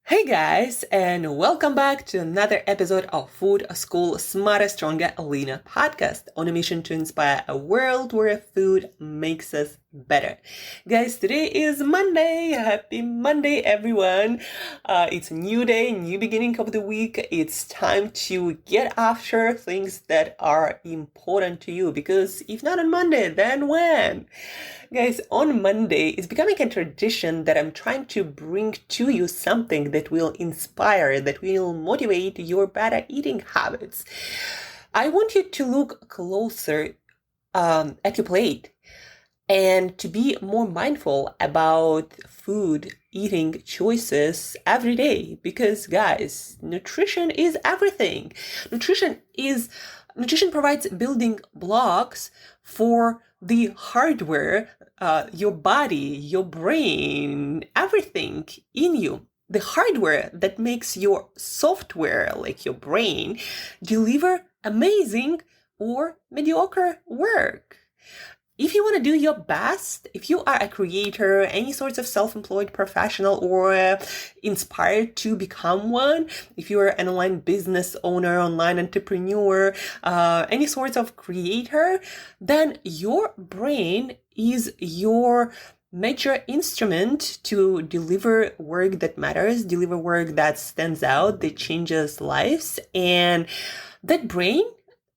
Hey guys, and welcome back to another episode of Food School Smarter, Stronger, Leaner podcast on a mission to inspire a world where food makes us better. Guys, today is Monday. Happy Monday, everyone. It's a new day, new beginning of the week. It's time to get after things that are important to you, because if not on Monday, then when? Guys, on Monday, it's becoming a tradition that I'm trying to bring to you something that will inspire, that will motivate your better eating habits. I want you to look closer at your plate and to be more mindful about food eating choices every day, because guys, nutrition is everything. Nutrition provides building blocks for the hardware, your body, your brain, everything in you. The hardware that makes your software, like your brain, deliver amazing or mediocre work. If you want to do your best, if you are a creator, any sorts of self-employed professional, or inspired to become one, if you're an online business owner, online entrepreneur, any sorts of creator, then your brain is your major instrument to deliver work that matters, deliver work that stands out, that changes lives. And that brain,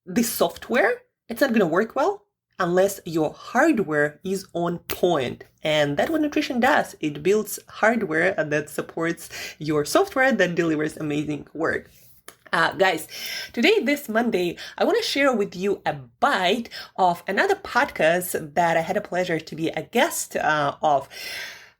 the software, it's not going to work well unless your hardware is on point. And that's what nutrition does. It builds hardware that supports your software that delivers amazing work. Guys, today, this Monday, I want to share with you a bite of another podcast that I had a pleasure to be a guest of.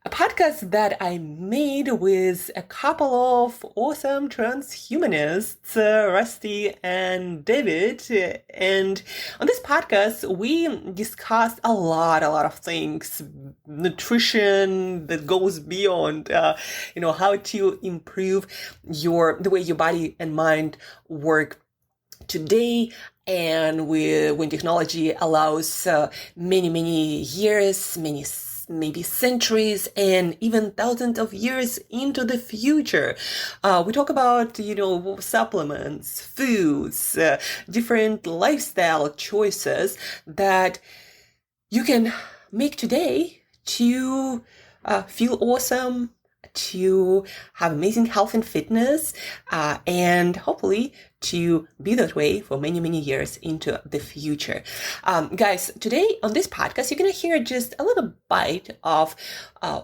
A podcast that I made with a couple of awesome transhumanists, Rusty and David. And on this podcast, we discussed a lot of things, nutrition that goes beyond, how to improve the way your body and mind work today, and when technology allows many years, maybe centuries, and even thousands of years into the future. We talk about, supplements, foods, different lifestyle choices that you can make today to feel awesome, to have amazing health and fitness, and hopefully to be that way for many years into the future. Guys, today on this podcast, you're going to hear just a little bite of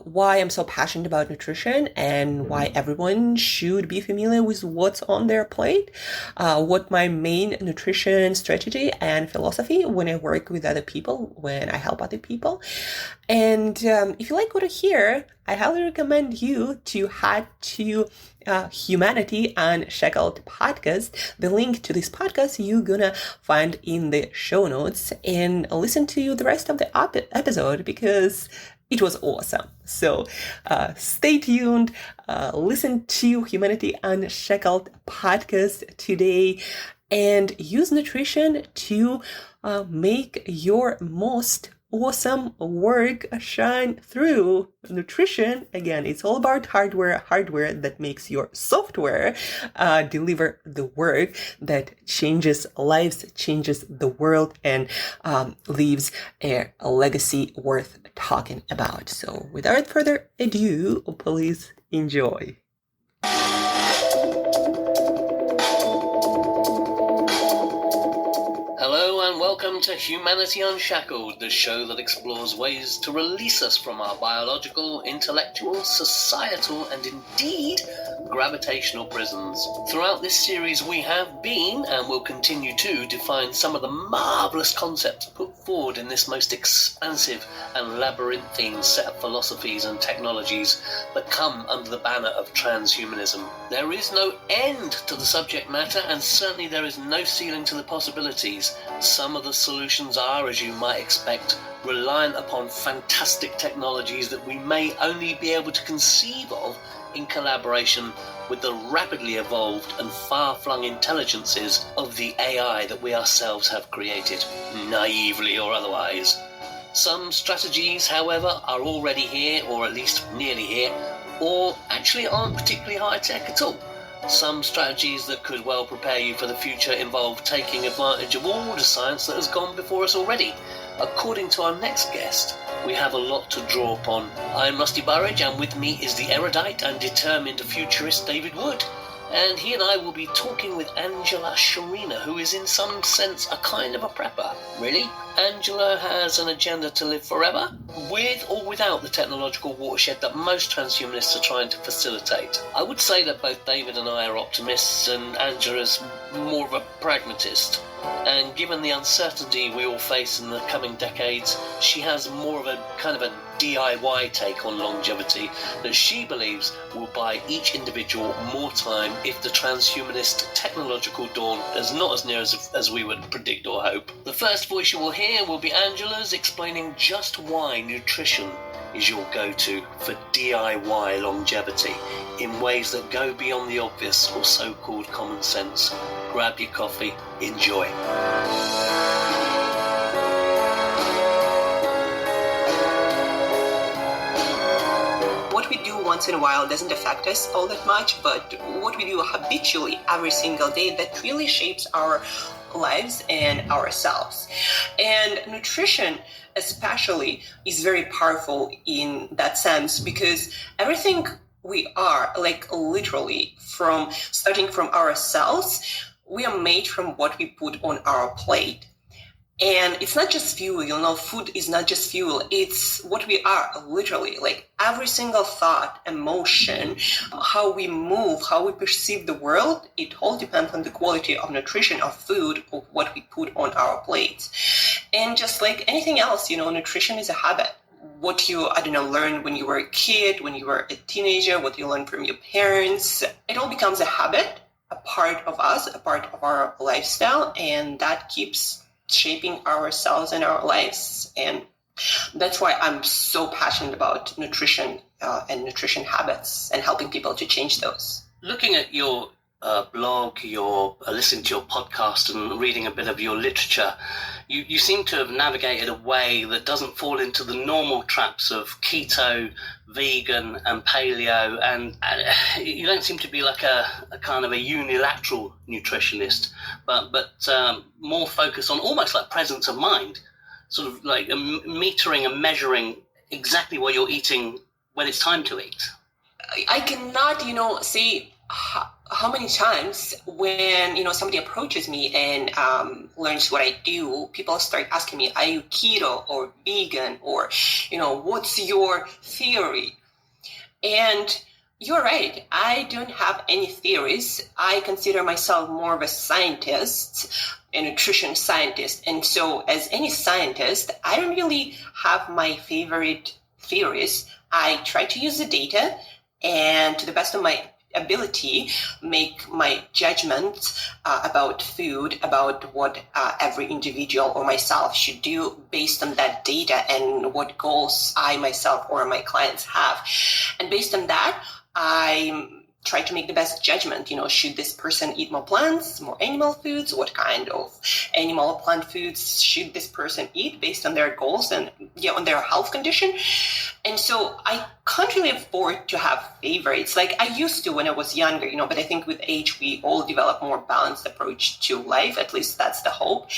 why I'm so passionate about nutrition and why everyone should be familiar with what's on their plate, what my main nutrition strategy and philosophy when I work with other people, when I help other people. And if you like what I hear, I highly recommend you to head to Humanity Unshackled podcast. The link to this podcast you're gonna find in the show notes, and listen to the rest of the episode because it was awesome. So stay tuned, listen to Humanity Unshackled podcast today, and use nutrition to make your most awesome work shine through. Nutrition, again, it's all about hardware that makes your software deliver the work that changes lives, changes the world, and leaves a legacy worth talking about. So without further ado, please enjoy. Hello and welcome to Humanity Unshackled, the show that explores ways to release us from our biological, intellectual, societal, and indeed gravitational prisons. Throughout this series we have been, and will continue to, define some of the marvellous concepts put forward in this most expansive and labyrinthine set of philosophies and technologies that come under the banner of transhumanism. There is no end to the subject matter, and certainly there is no ceiling to the possibilities. Some of the solutions are, as you might expect, reliant upon fantastic technologies that we may only be able to conceive of in collaboration with the rapidly evolved and far-flung intelligences of the AI that we ourselves have created, naively or otherwise. Some strategies, however, are already here, or at least nearly here, or actually aren't particularly high-tech at all. Some strategies that could well prepare you for the future involve taking advantage of all the science that has gone before us already. According to our next guest, we have a lot to draw upon. I'm Rusty Burridge, and with me is the erudite and determined futurist David Wood. And he and I will be talking with Angela Shurina, who is in some sense a kind of a prepper. Really? Angela has an agenda to live forever, with or without the technological watershed that most transhumanists are trying to facilitate. I would say that both David and I are optimists, and Angela's more of a pragmatist. And given the uncertainty we all face in the coming decades, she has more of a kind of a DIY take on longevity that she believes will buy each individual more time if the transhumanist technological dawn is not as near as we would predict or hope. The first voice you will hear will be Angela's, explaining just why nutrition is your go-to for DIY longevity in ways that go beyond the obvious or so-called common sense. Grab your coffee, enjoy. What we do once in a while doesn't affect us all that much, but what we do habitually every single day, that really shapes our lives and ourselves. And nutrition especially is very powerful in that sense, because everything we are, like literally from starting from our cells, we are made from what we put on our plate. And it's not just fuel, food is not just fuel, it's what we are, literally. Like every single thought, emotion, how we move, how we perceive the world, it all depends on the quality of nutrition, of food, of what we put on our plates. And just like anything else, nutrition is a habit. What you, learned when you were a kid, when you were a teenager, what you learned from your parents, it all becomes a habit, a part of us, a part of our lifestyle, and that keeps shaping ourselves and our lives. And that's why I'm so passionate about nutrition and nutrition habits and helping people to change those. Looking at your blog, your listening to your podcast and reading a bit of your literature, you seem to have navigated a way that doesn't fall into the normal traps of keto, vegan and paleo, and you don't seem to be like a kind of a unilateral nutritionist, but more focused on almost like presence of mind, sort of like metering and measuring exactly what you're eating when it's time to eat. I cannot, say how many times when, somebody approaches me and learns what I do, people start asking me, are you keto or vegan, or, what's your theory? And you're right, I don't have any theories. I consider myself more of a scientist, a nutrition scientist. And so as any scientist, I don't really have my favorite theories. I try to use the data and to the best of my ability make my judgment about food, about what every individual or myself should do based on that data and what goals I myself or my clients have. And based on that, I try to make the best judgment. Should this person eat more plants, more animal foods? What kind of animal or plant foods should this person eat based on their goals and on their health condition? And so I can't really afford to have favorites like I used to when I was younger, but I think with age, we all develop more balanced approach to life. At least that's the hope.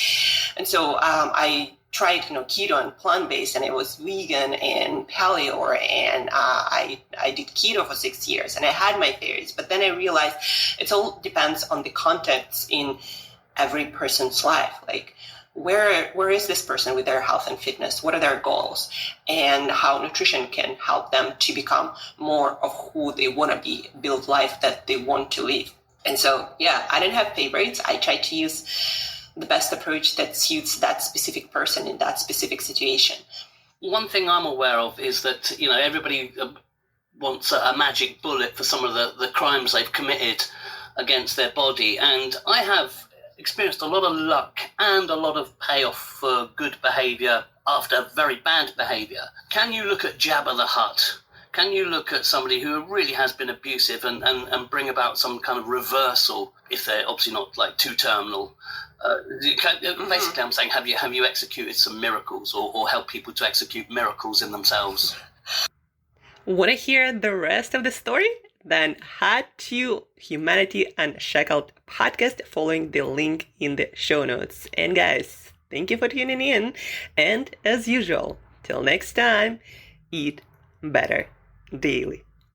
And so I tried, keto and plant-based, and it was vegan and paleo, and I did keto for 6 years, and I had my theories. But then I realized it all depends on the context in every person's life. Like, where is this person with their health and fitness? What are their goals? And how nutrition can help them to become more of who they want to be, build life that they want to live. And so, I don't have favorites. I try to use the best approach that suits that specific person in that specific situation. One thing I'm aware of is that, everybody wants a magic bullet for some of the crimes they've committed against their body. And I have experienced a lot of luck and a lot of payoff for good behavior after very bad behavior. Can you look at Jabba the Hutt? Can you look at somebody who really has been abusive and bring about some kind of reversal, if they're obviously not like too terminal? Basically, I'm saying, have you executed some miracles or helped people to execute miracles in themselves? Want to hear the rest of the story? Then head to Humanity Unshackled podcast following the link in the show notes. And guys, thank you for tuning in. And as usual, till next time, eat better daily.